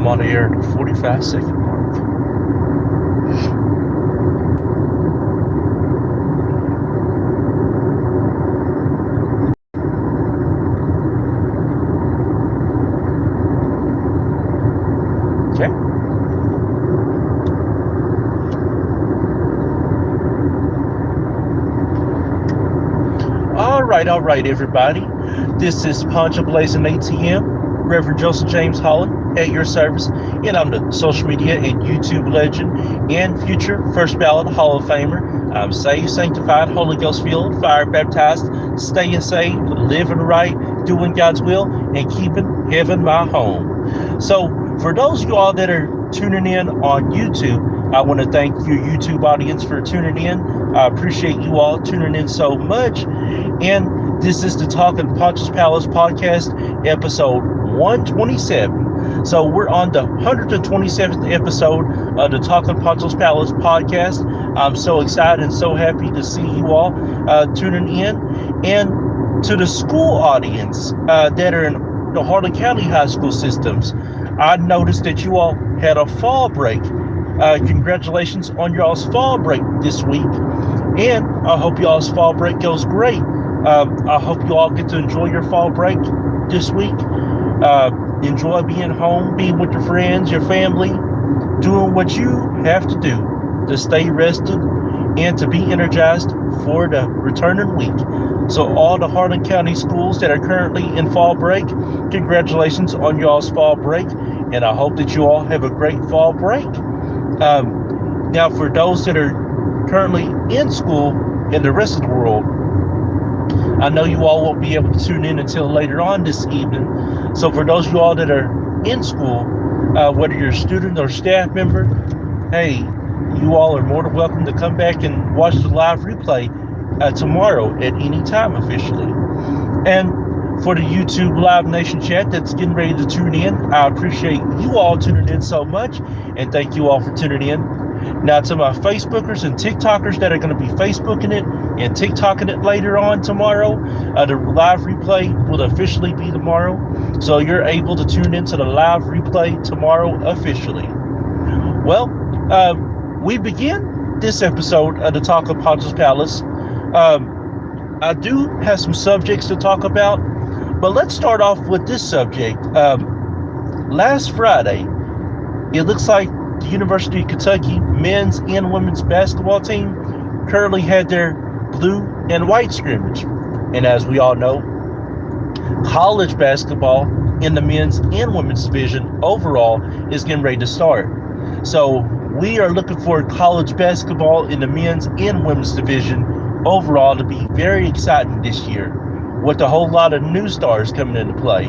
I'm on the air at the 45-second mark. Okay. All right, everybody. This is Poncho Blazing ATM, Reverend Joseph James Holland at your service, and I'm the social media and YouTube legend and future First Ballot Hall of Famer. I'm saved, sanctified, Holy Ghost filled, fire baptized, staying saved, living right, doing God's will, and keeping heaven my home. So, for those of you all that are tuning in on YouTube, I want to thank your YouTube audience for tuning in. I appreciate you all tuning in so much. And this is the Talking Poncho's Palace podcast, episode 127. So we're on the 127th episode of the Talking Poncho's Palace podcast. I'm so excited and so happy to see you all tuning in. And to the school audience that are in the Harlan County high school systems, I noticed that you all had a fall break. Congratulations on y'all's fall break this week. And I hope y'all's fall break goes great. I hope you all get to enjoy your fall break this week. Enjoy being home, being with your friends, your family, doing what you have to do to stay rested and to be energized for the returning week. So all the Harlan County schools that are currently in fall break, congratulations on y'all's fall break. And I hope that you all have a great fall break. Now, for those that are currently in school in the rest of the world, I know you all won't be able to tune in until later on this evening. So for those of you all that are in school, whether you're a student or staff member, hey, you all are more than welcome to come back and watch the live replay tomorrow at any time officially. And for the YouTube Live Nation chat that's getting ready to tune in, I appreciate you all tuning in so much, and thank you all for tuning in. Now, to my Facebookers and TikTokers that are going to be Facebooking it and TikToking it later on tomorrow, the live replay will officially be tomorrow. So you're able to tune into the live replay tomorrow officially. Well, we begin this episode of the Talk of Poncho's Palace. I do have some subjects to talk about, but let's start off with this subject. Last Friday, it looks like the University of Kentucky men's and women's basketball team currently had their blue and white scrimmage. And as we all know, college basketball in the men's and women's division overall is getting ready to start. So we are looking for college basketball in the men's and women's division overall to be very exciting this year, with a whole lot of new stars coming into play.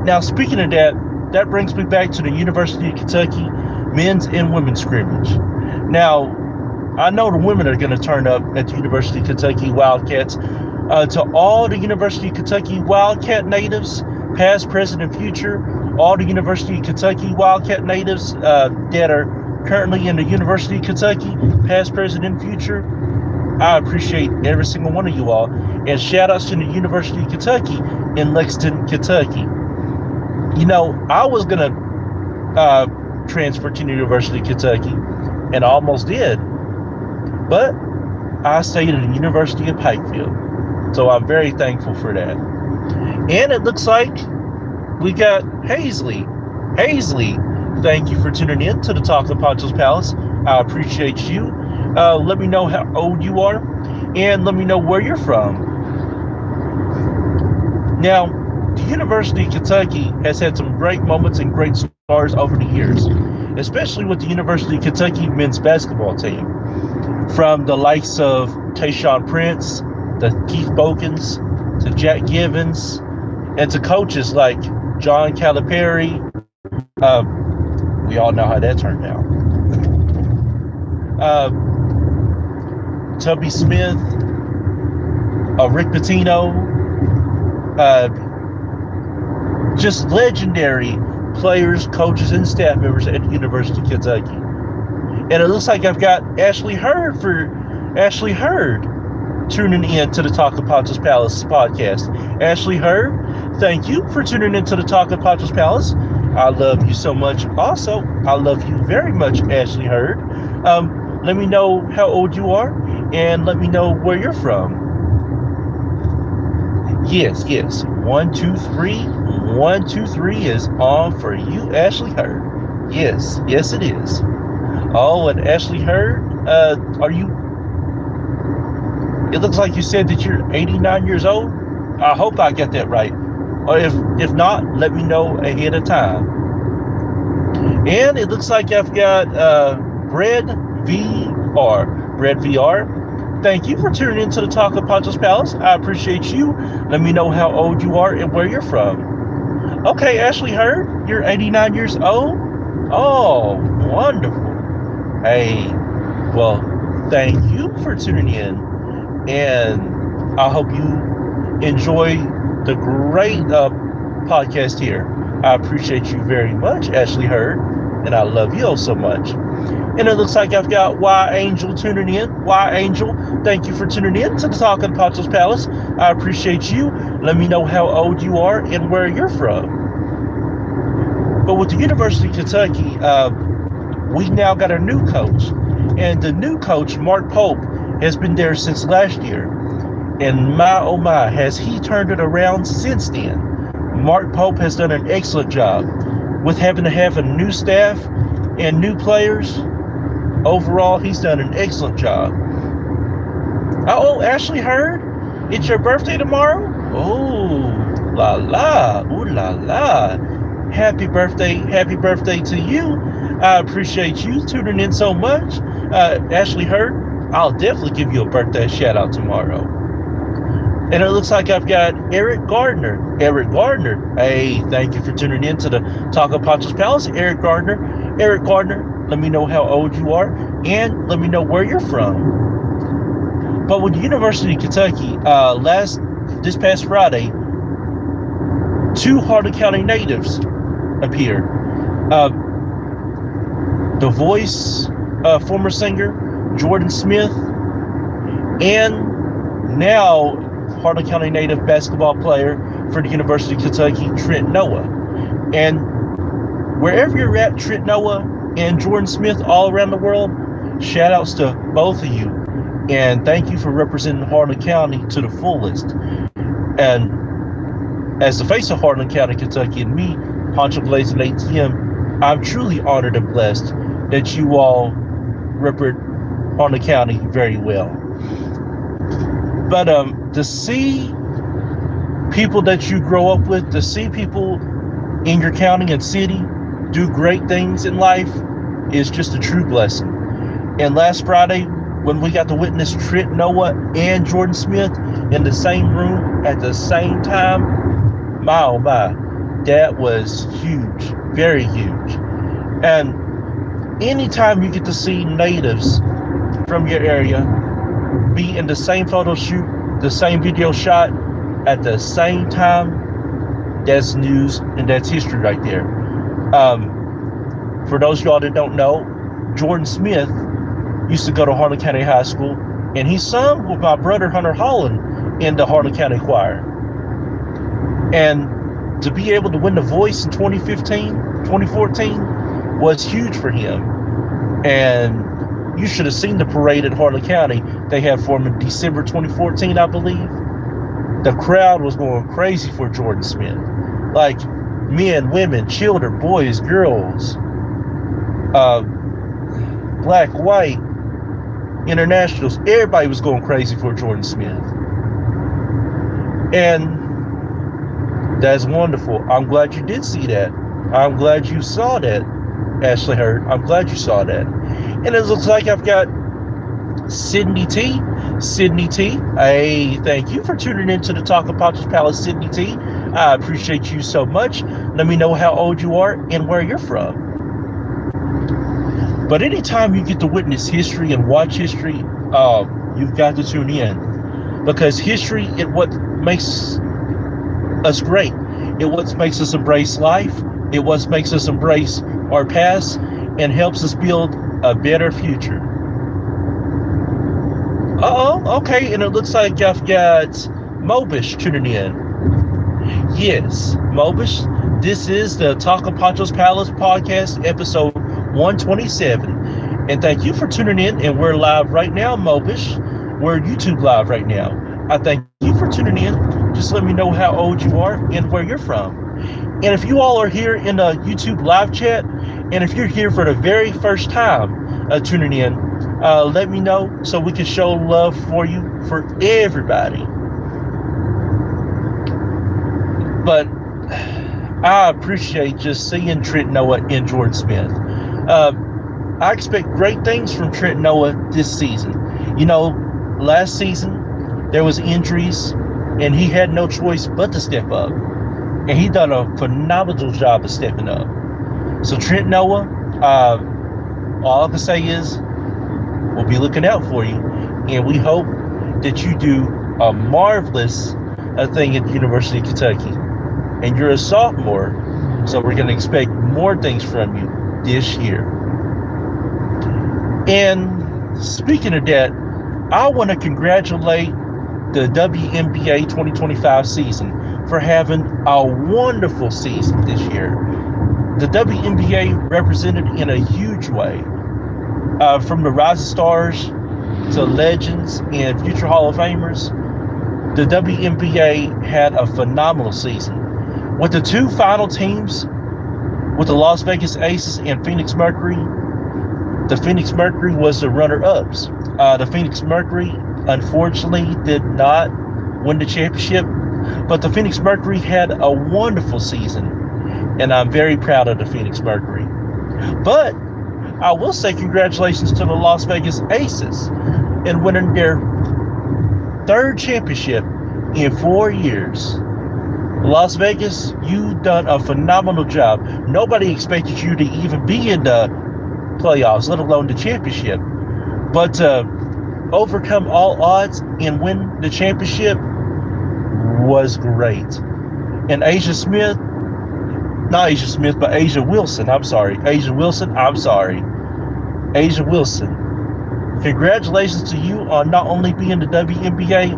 Now, speaking of that, that brings me back to the University of Kentucky men's and women's scrimmage. Now, I know the women are going to turn up at the University of Kentucky Wildcats. To all the University of Kentucky Wildcat natives, past, present, and future, all the University of Kentucky Wildcat natives that are currently in the University of Kentucky, past, present, and future, I appreciate every single one of you all. And shout outs to the University of Kentucky in Lexington, Kentucky. You know, I was going to transfer to the University of Kentucky, and I almost did. But I stayed at the University of Pikeville. So I'm very thankful for that. And it looks like we got Hazley. Hazley, thank you for tuning in to the Talk of Poncho's Palace. I appreciate you. Let me know how old you are, and let me know where you're from. Now, the University of Kentucky has had some great moments and great stars over the years, especially with the University of Kentucky men's basketball team. From the likes of Tayshaun Prince, to Keith Bokens, to Jack Givens, and to coaches like John Calipari. We all know how that turned out. Tubby Smith, Rick Pitino, just legendary players, coaches, and staff members at the University of Kentucky. And it looks like I've got Ashley Hurd tuning in to the Talk of Poncho's Palace podcast. Ashley Hurd, thank you for tuning in to the Talk of Poncho's Palace. I love you so much. Also, I love you very much, Ashley Hurd. Let me know how old you are and let me know where you're from. Yes, yes. 1, 2, 3. 1, 2, 3 is on for you, Ashley Hurd. Yes, yes, it is. Oh, and Ashley Hurd, are you? It looks like you said that you're 89 years old. I hope I get that right. Or if not, let me know ahead of time. And it looks like I've got Bread VR. Bread VR. Thank you for tuning into the Talk of Poncho's Palace. I appreciate you. Let me know how old you are and where you're from. Okay, Ashley Hurd, you're 89 years old. Oh, wonderful. Hey, well, thank you for tuning in. And I hope you enjoy the great podcast here. I appreciate you very much, Ashley Hurd, and I love you so much. And it looks like I've got Y Angel tuning in. Y Angel, thank you for tuning in to the Talking Poncho's Palace. I appreciate you. Let me know how old you are and where you're from. But with the University of Kentucky, we now got a new coach. And the new coach, Mark Pope, has been there since last year. And my, oh my, has he turned it around since then. Mark Pope has done an excellent job with having to have a new staff and new players. Overall, he's done an excellent job. Oh, Ashley Hurd, it's your birthday tomorrow? Oh, la la, ooh la la. Happy birthday to you. I appreciate you tuning in so much. Ashley Hurd, I'll definitely give you a birthday shout out tomorrow. And it looks like I've got Eric Gardner. Eric Gardner, hey, thank you for tuning in to the Talk of Poncho's Palace. Eric Gardner, let me know how old you are and let me know where you're from. But with the University of Kentucky, this past Friday, 2 Hardin County natives appeared. The Voice former singer Jordan Smith, and now Hardin County native basketball player for the University of Kentucky, Trent Noah. And wherever you're at, Trent Noah and Jordan Smith all around the world, shout outs to both of you. And thank you for representing Hardin County to the fullest. And as the face of Hardin County, Kentucky, and me, Poncho Blazing ATM, I'm truly honored and blessed that you all represent Hardin County very well. But to see people that you grow up with, to see people in your county and city do great things in life is just a true blessing. And last Friday, when we got to witness Trent Noah and Jordan Smith in the same room at the same time, my oh my, that was huge, very huge. And anytime you get to see natives from your area be in the same photo shoot, the same video shot at the same time, that's news and that's history right there. For those of y'all that don't know, Jordan Smith used to go to Hardin County High School, and he sung with my brother Hunter Holland in the Hardin County Choir. And to be able to win The Voice in 2014 was huge for him. And you should have seen the parade at Hardin County they had for him in December 2014, I believe. The crowd was going crazy for Jordan Smith. Like men, women, children, boys, girls, black, white, internationals, everybody was going crazy for Jordan Smith. And that's wonderful. I'm glad you did see that. I'm glad you saw that, Ashley Hurd. I'm glad you saw that. And it looks like I've got Sydney T. Sydney T. Hey, thank you for tuning in to the Talk of Poncho's Palace, Sydney T. I appreciate you so much. Let me know how old you are and where you're from. But anytime you get to witness history and watch history, you've got to tune in. Because history is what makes us great. It what makes us embrace life. It what makes us embrace our past and helps us build a better future. Okay, and it looks like I've got Mobish tuning in. Yes, Mobish, this is the Talk of Poncho's Palace podcast, episode 127. And thank you for tuning in. And we're live right now, Mobish. We're YouTube live right now. I thank you for tuning in. Just let me know how old you are and where you're from. And if you all are here in the YouTube live chat, and if you're here for the very first time tuning in, let me know so we can show love for you, for everybody. But I appreciate just seeing Trent Noah and Jordan Smith. I expect great things from Trent Noah this season. You know, last season there was injuries, and he had no choice but to step up. And he done a phenomenal job of stepping up. So Trent Noah, all I can say is we'll be looking out for you, and we hope that you do a marvelous thing at the University of Kentucky. And you're a sophomore, so we're going to expect more things from you this year. And speaking of that, I want to congratulate the WNBA 2025 season for having a wonderful season this year. The WNBA represented in a huge way, from the rising stars to legends and future Hall of Famers. The WNBA had a phenomenal season. With the two final teams, with the Las Vegas Aces and Phoenix Mercury, the Phoenix Mercury was the runner-ups. The Phoenix Mercury, unfortunately, did not win the championship, but the Phoenix Mercury had a wonderful season, and I'm very proud of the Phoenix Mercury. But I will say congratulations to the Las Vegas Aces in winning their third championship in 4 years. Las Vegas, you've done a phenomenal job. Nobody expected you to even be in the playoffs, let alone the championship. But to overcome all odds and win the championship was great. And Asia Wilson, congratulations to you on not only being the WNBA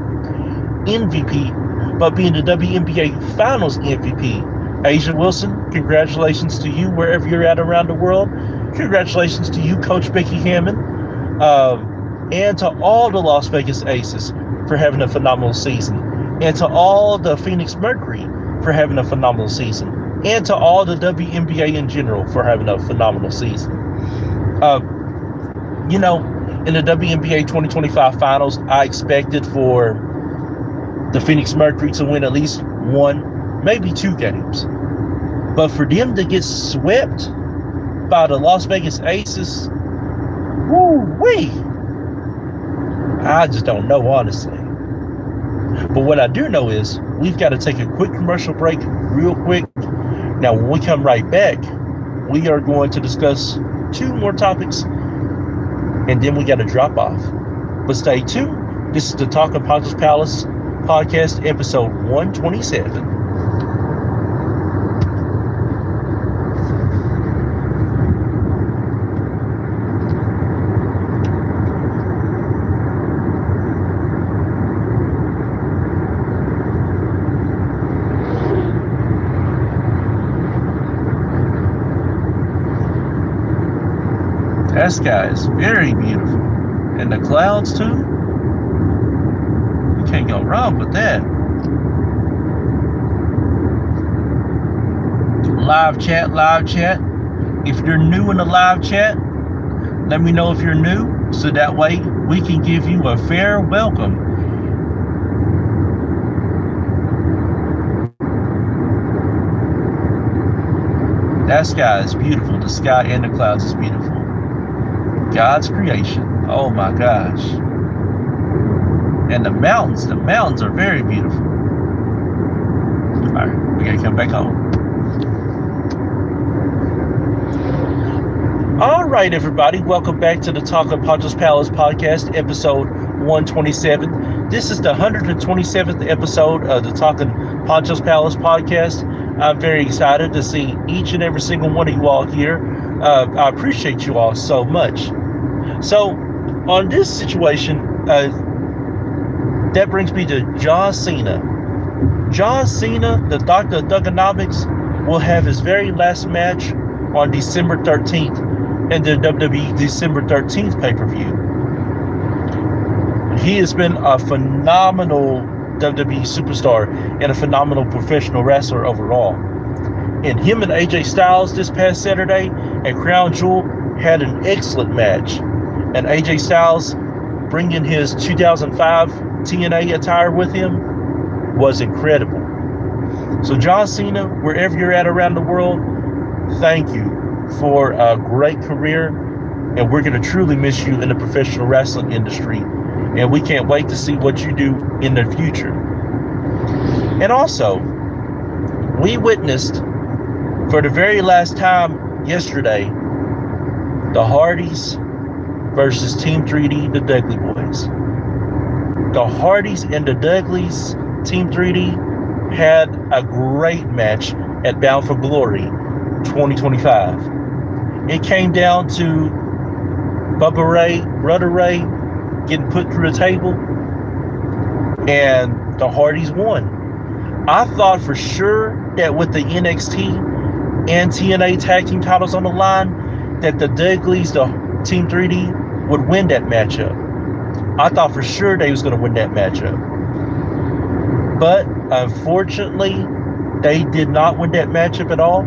MVP, but being the WNBA Finals MVP. Asia Wilson, congratulations to you wherever you're at around the world. Congratulations to you, Coach Becky Hammond, and to all the Las Vegas Aces for having a phenomenal season, and to all the Phoenix Mercury for having a phenomenal season, and to all the WNBA in general for having a phenomenal season. You know, in the WNBA 2025 Finals, I expected for the Phoenix Mercury to win at least one, maybe two games. But for them to get swept by the Las Vegas Aces, woo-wee, I just don't know, honestly. But what I do know is we've got to take a quick commercial break real quick. Now, when we come right back, we are going to discuss two more topics, and then we got to drop off. But stay tuned. This is the Talk of Poncho's Palace podcast, episode 127. That sky is very beautiful, and the clouds too. You can't go wrong with that. Live chat. If you're new in the live chat, let me know if you're new, so that way we can give you a fair welcome. That sky is beautiful. The sky and the clouds is beautiful. God's creation. Oh my gosh. And the mountains are very beautiful. All right, we gotta come back home. All right, everybody, welcome back to the Talk of Poncho's Palace podcast, episode 127. This is the 127th episode of the Talk of Poncho's Palace podcast. I'm very excited to see each and every single one of you all here. I appreciate you all so much. So, on this situation, that brings me to John Cena. John Cena, the Doctor of Thuganomics, will have his very last match on December 13th in the WWE December 13th pay-per-view. He has been a phenomenal WWE superstar and a phenomenal professional wrestler overall. And him and AJ Styles this past Saturday at Crown Jewel had an excellent match. And AJ Styles bringing his 2005 TNA attire with him was incredible. So John Cena, wherever you're at around the world, thank you for a great career, and we're going to truly miss you in the professional wrestling industry, and we can't wait to see what you do in the future. And also, we witnessed for the very last time yesterday the Hardys versus Team 3D, the Dudley Boys. The Hardys and the Dudleys, Team 3D, had a great match at Bound for Glory 2025. It came down to Bubba Ray, Brother Ray, getting put through the table, and the Hardys won. I thought for sure that with the NXT and TNA tag team titles on the line, that the Dudleys, the Team 3D, would win that matchup. I thought for sure they was going to win that matchup. But unfortunately, they did not win that matchup at all.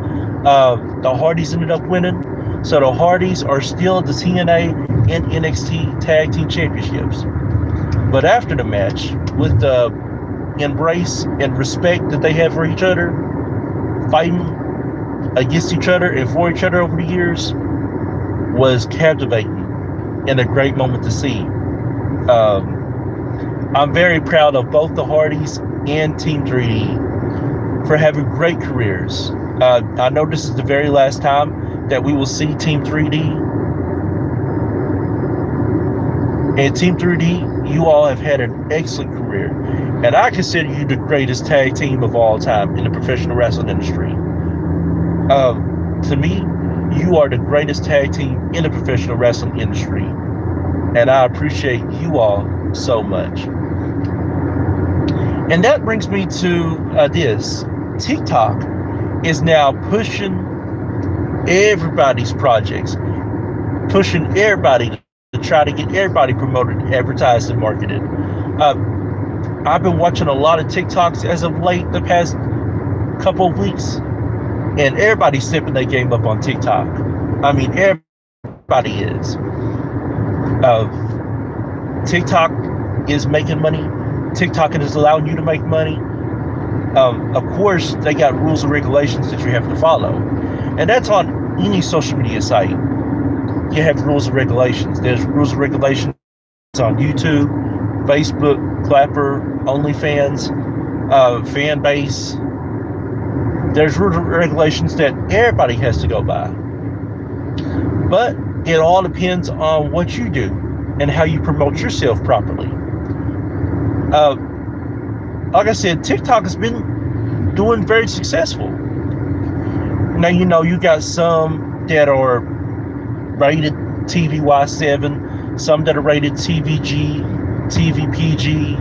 The Hardys ended up winning. So the Hardys are still the TNA and NXT Tag Team Championships. But after the match, with the embrace and respect that they have for each other, fighting against each other and for each other over the years, was captivating and a great moment to see. I'm very proud of both the Hardys and Team 3D for having great careers. I know this is the very last time that we will see Team 3D. And Team 3D, you all have had an excellent career. And I consider you the greatest tag team of all time in the professional wrestling industry. To me, you are the greatest tag team in the professional wrestling industry. And I appreciate you all so much. And that brings me to this. TikTok is now pushing everybody's projects, pushing everybody to try to get everybody promoted, advertised, and marketed. I've been watching a lot of TikToks as of late, the past couple of weeks, and everybody's stepping their game up on TikTok. I mean, everybody is. TikTok is making money. TikTok is allowing you to make money. Of course, they got rules and regulations that you have to follow. And that's on any social media site. You have rules and regulations. There's rules and regulations on YouTube, Facebook, Clapper, OnlyFans, fan base. There's rules and regulations that everybody has to go by. But it all depends on what you do and how you promote yourself properly. Like I said, TikTok has been doing very successful. Now, you know, you got some that are rated TVY7, some that are rated TVG, TVPG,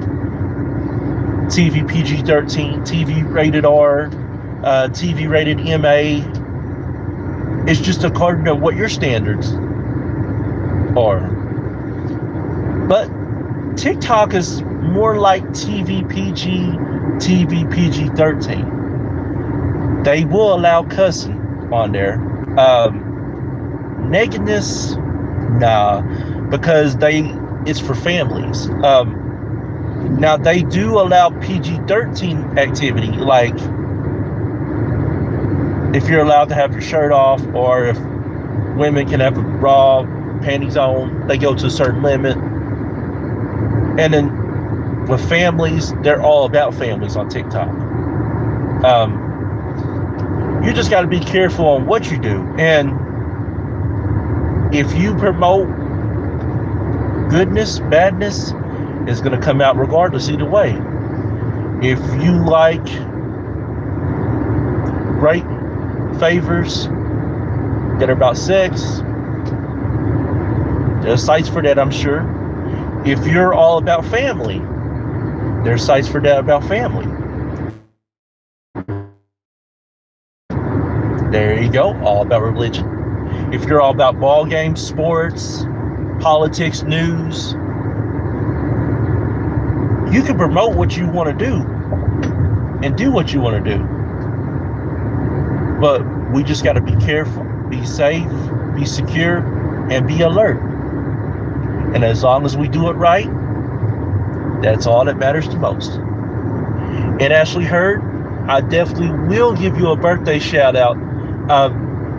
TVPG-13, TV rated R, TV rated MA. It's just according to what your standards are. But TikTok is more like TVPG, TVPG-13. They will allow cussing on there. Nakedness, nah, because it's for families. Now they do allow PG-13 activity, like if you're allowed to have your shirt off, or if women can have a bra, panties on, they go to a certain limit. And then with families, they're all about families on TikTok. You just got to be careful on what you do. And if you promote goodness, badness is going to come out regardless either way. If you like great favors that are about sex, there's sites for that, I'm sure. If you're all about family, there's sites for that about family. There you go, all about religion. If you're all about ball games, sports, politics, news, you can promote what you want to do and do what you want to do. But we just got to be careful, be safe, be secure, and be alert. And as long as we do it right, that's all that matters the most. And Ashley Heard, I definitely will give you a birthday shout out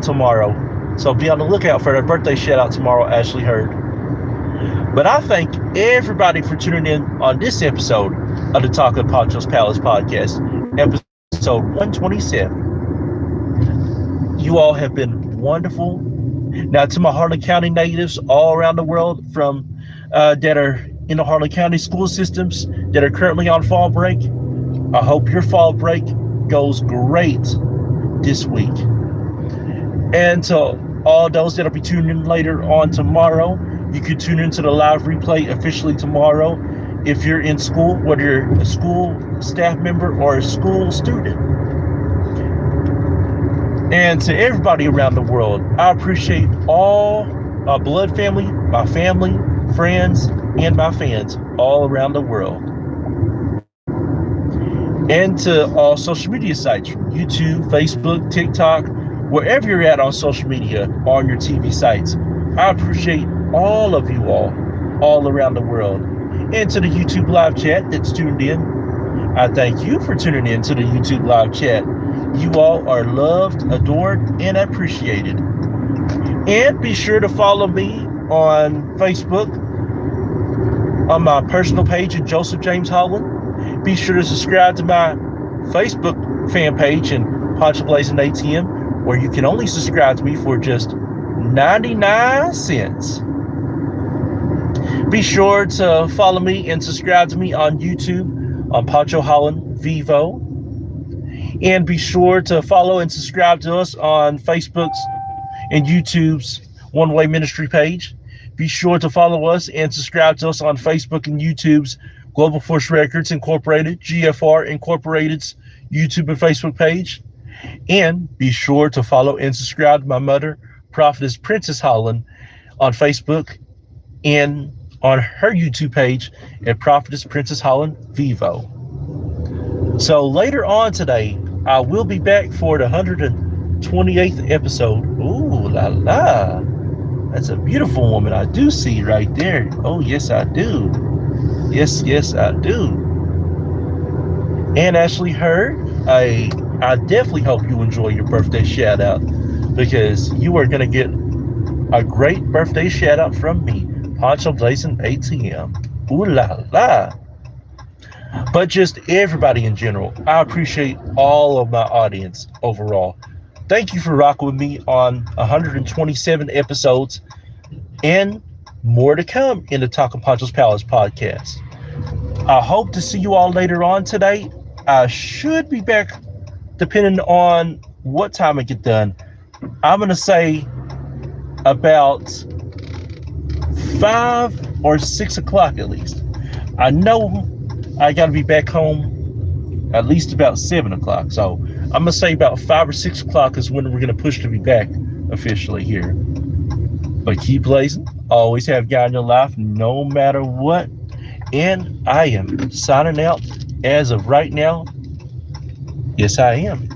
tomorrow. So be on the lookout for a birthday shout out tomorrow, Ashley Heard. But I thank everybody for tuning in on this episode of the Talk of Poncho's Palace podcast, episode 127. You all have been wonderful. Now, to my Harlan County natives all around the world from that are in the Harlan County school systems that are currently on fall break, I hope your fall break goes great this week. And to all those that'll be tuning in later on tomorrow, you can tune into the live replay officially tomorrow if you're in school, whether you're a school staff member or a school student. And to everybody around the world, I appreciate all my blood family, my family, friends, and my fans all around the world. And to all social media sites, YouTube, Facebook, TikTok, wherever you're at on social media, on your TV sites, I appreciate all of you all around the world. And to the YouTube live chat that's tuned in, I thank you for tuning in to the YouTube live chat. You all are loved, adored, and appreciated. And be sure to follow me on Facebook, on my personal page at Joseph James Holland. Be sure to subscribe to my Facebook fan page in Poncho Blazing ATM, where you can only subscribe to me for just 99 cents. Be sure to follow me and subscribe to me on YouTube on Poncho Holland Vivo. And be sure to follow and subscribe to us on Facebook's and YouTube's One Way Ministry page. Be sure to follow us and subscribe to us on Facebook and YouTube's Global Force Records Incorporated, GFR Incorporated's YouTube and Facebook page. And be sure to follow and subscribe to my mother, Prophetess Princess Holland, on Facebook and on her YouTube page at Prophetess Princess Holland Vivo. So later on today, I will be back for the 128th episode. Ooh la la. That's a beautiful woman I do see right there. Oh, yes, I do. Yes, I do. And Ashley Heard, I definitely hope you enjoy your birthday shout out, because you are going to get a great birthday shout out from me, Poncho Blazing ATM. Ooh la la. But just everybody in general, I appreciate all of my audience overall. Thank you for rocking with me on 127 episodes and more to come in the Talking Poncho's Palace podcast. I hope to see you all later on today. I should be back depending on what time I get done. I'm going to say about 5 or 6 o'clock at least. I know I got to be back home at least about 7 o'clock. So I'm going to say about 5 or 6 o'clock is when we're going to push to be back officially here. But keep blazing. Always have God in your life, no matter what. And I am signing out as of right now. Yes, I am.